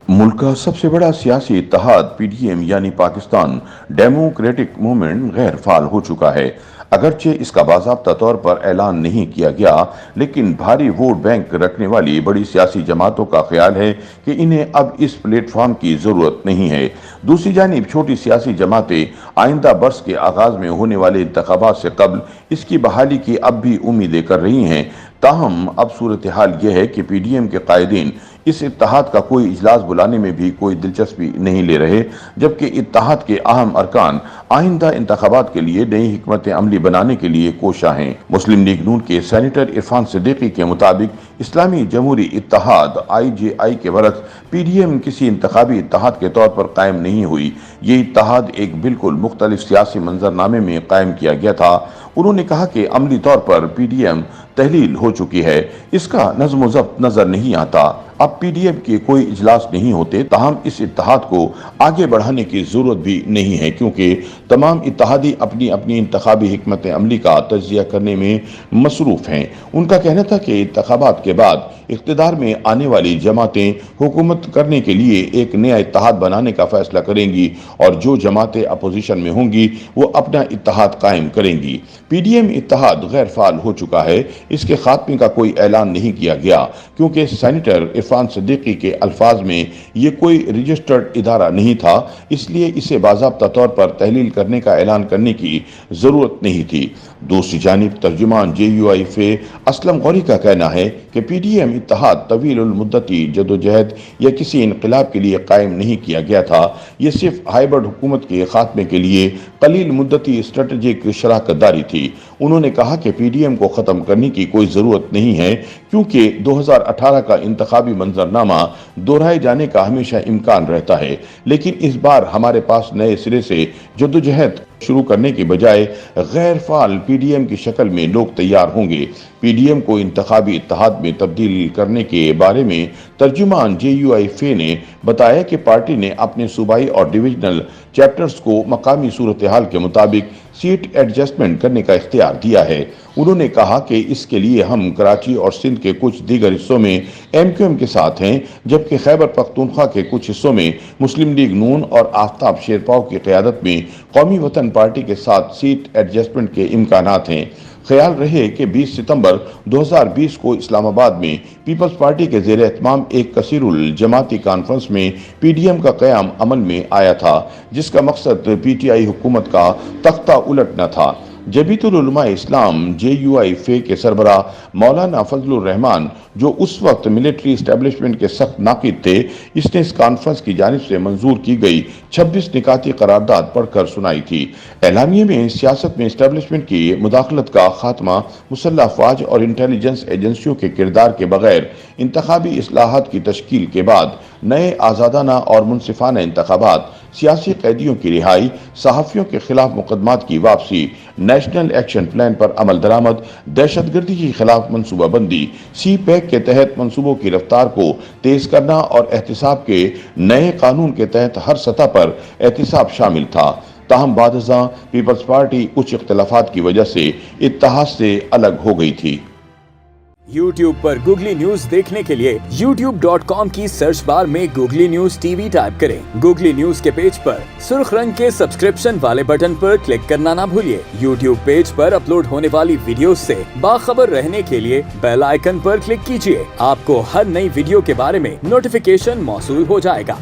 मुल्क का सबसे बड़ा सियासी इत्तेहाद पीडीएम यानी पाकिस्तान डेमोक्रेटिक मूवमेंट गैर फाल हो चुका है। अगरचे इसका बाज़ाब्ता तौर पर ऐलान नहीं किया गया, लेकिन भारी वोट बैंक रखने वाली बड़ी सियासी जमातों का ख्याल है कि इन्हें अब इस प्लेटफॉर्म की ज़रूरत नहीं है। दूसरी जानिब छोटी सियासी जमातें आइंदा बरस के आगाज़ में होने वाले इंतखाबात से कबल इसकी बहाली की अब भी उम्मीदें कर रही हैं। ताहम अब सूरत हाल यह है कि पीडीएम के कायदीन इस इत्तेहाद का कोई इजलास बुलाने में भी कोई दिलचस्पी नहीं ले रहे, जबकि इत्तेहाद के अहम अरकान आइंदा इंतखाबात के लिए नई हिकमत अमली बनाने के लिए कोशा हैं। मुस्लिम लीग नून के सेनेटर इरफान सिद्दीकी के मुताबिक इस्लामी जमहूरी इत्तेहाद IJI के बरक्स पीडीएम किसी इंतखाबी इत्तेहाद के तौर पर कायम नहीं हुई। ये इत्तेहाद एक बिल्कुल मुख्तलिफ सियासी मंजरनामे में कायम किया गया था। उन्होंने कहा कि अमली तौर पर पीडीएम तहलील हो चुकी है, इसका नज़्म व ज़ब्त नजर नहीं आता। अब पीडीएम के कोई इजलास नहीं होते, ताहम इस इत्तेहाद को आगे बढ़ाने की जरूरत भी नहीं है, क्योंकि तमाम इत्तेहादी अपनी अपनी इंतखाबी हिकमत अमली का तज्जिया करने में मसरूफ हैं। उनका कहना था कि इंतखाबात के बाद इख्तिदार में आने वाली जमातें हुकूमत करने के लिए एक नया इत्तेहाद बनाने का फैसला करेंगी और जो जमातें अपोजिशन में होंगी वो अपना इत्तेहाद कायम करेंगी। पीडीएम इत्तेहाद गैर फाल हो चुका है, इसके खात्मे का कोई ऐलान नहीं किया गया, क्योंकि सेनेटर इरफान सिद्दीकी के अल्फाज में ये कोई रजिस्टर्ड इदारा नहीं था, इसलिए इसे बाज़ाब्ता तौर पर तहलील करने का ऐलान करने की ज़रूरत नहीं थी। दूसरी जानिब तर्जुमान JUI असलम गौरी का कहना है कि पीडीएम इत्तेहाद तवील मुद्दती जदोजहद या किसी इनकलाब के लिए कायम नहीं किया गया था। ये सिर्फ हाइब्रिड हुकूमत के खात्मे के लिए कलील मुद्दती स्ट्रेटजिक शराकतदारी थी। उन्होंने कहा कि पीडीएम को ख़त्म करने की कोई ज़रूरत नहीं है, क्योंकि 2018 का इंतखाबी मंजरनामा दोहराए जाने का हमेशा इम्कान रहता है, लेकिन इस बार हमारे पास नए सिरे से जद्दोजहद शुरू करने के बजाय गैर फाल पीडीएम की शक्ल में लोग तैयार होंगे। पीडीएम को इंतखाबी इत्तेहाद में तब्दील करने के बारे में तर्जुमान JUI ने बताया कि पार्टी ने अपने सूबाई और डिविजनल चैप्टर्स को मकामी सूरत हाल के मुताबिक सीट एडजस्टमेंट करने का इख्तियार दिया है। उन्होंने कहा कि इसके लिए हम कराची और सिंध के कुछ दीगर हिस्सों में MQM के साथ हैं, जबकि खैबर पख्तूनख्वा के कुछ हिस्सों में मुस्लिम लीग नून और आफ्ताब शेरपाव की क़यादत में कौमी वतन पार्टी के साथ सीट एडजस्टमेंट के इम्कानात हैं। ख्याल रहे कि 20 सितंबर 2020 को इस्लामाबाद में पीपल्स पार्टी के ज़ेर एहतमाम एक कसीरुल जमाती कॉन्फ्रेंस में पीडीएम का क़याम अमल में आया था, जिसका मकसद PTI हुकूमत का तख्ता उलटना था। जबीतुल उलमा इस्लाम JUI के सरबरा मौलाना फजलुर रहमान, जो उस वक्त मिलिट्री एस्टेब्लिशमेंट के सख्त नाक़िद थे, इसने इस कॉन्फ्रेंस की जानिब से मंजूर की गई 26 निकाती करारदाद पढ़कर सुनाई थी। एलानिये में सियासत में एस्टेब्लिशमेंट की मुदाखलत का खात्मा, मुसल्लह अफवाज और इंटेलिजेंस एजेंसियों के किरदार के बगैर इंतखाबी इस्लाहात की तश्कील के बाद नए आज़ादाना और मुनसिफाना इंतखाबात, सियासी कैदियों की रिहाई, सहाफ़ियों के खिलाफ मुकदमात की वापसी, नेशनल एक्शन प्लान पर अमल दरामद, दहशतगर्दी के खिलाफ मनसूबाबंदी, CPEC के तहत मनसूबों की रफ्तार को तेज करना और एहतिसाब के नए कानून के तहत हर सतह पर एहतिसाब शामिल था। ताहम बादशाह पीपल्स पार्टी कुछ इख्तिलाफात की वजह से इत्तेहाद से अलग हो गई थी। YouTube पर गूगली न्यूज देखने के लिए youtube.com की सर्च बार में गूगली न्यूज TV टाइप करें। गूगली न्यूज के पेज पर सुर्ख रंग के सब्सक्रिप्शन वाले बटन पर क्लिक करना ना भूलिए। YouTube पेज पर अपलोड होने वाली वीडियोस से बाखबर रहने के लिए बेल आइकन पर क्लिक कीजिए। आपको हर नई वीडियो के बारे में नोटिफिकेशन मौसूल हो जाएगा।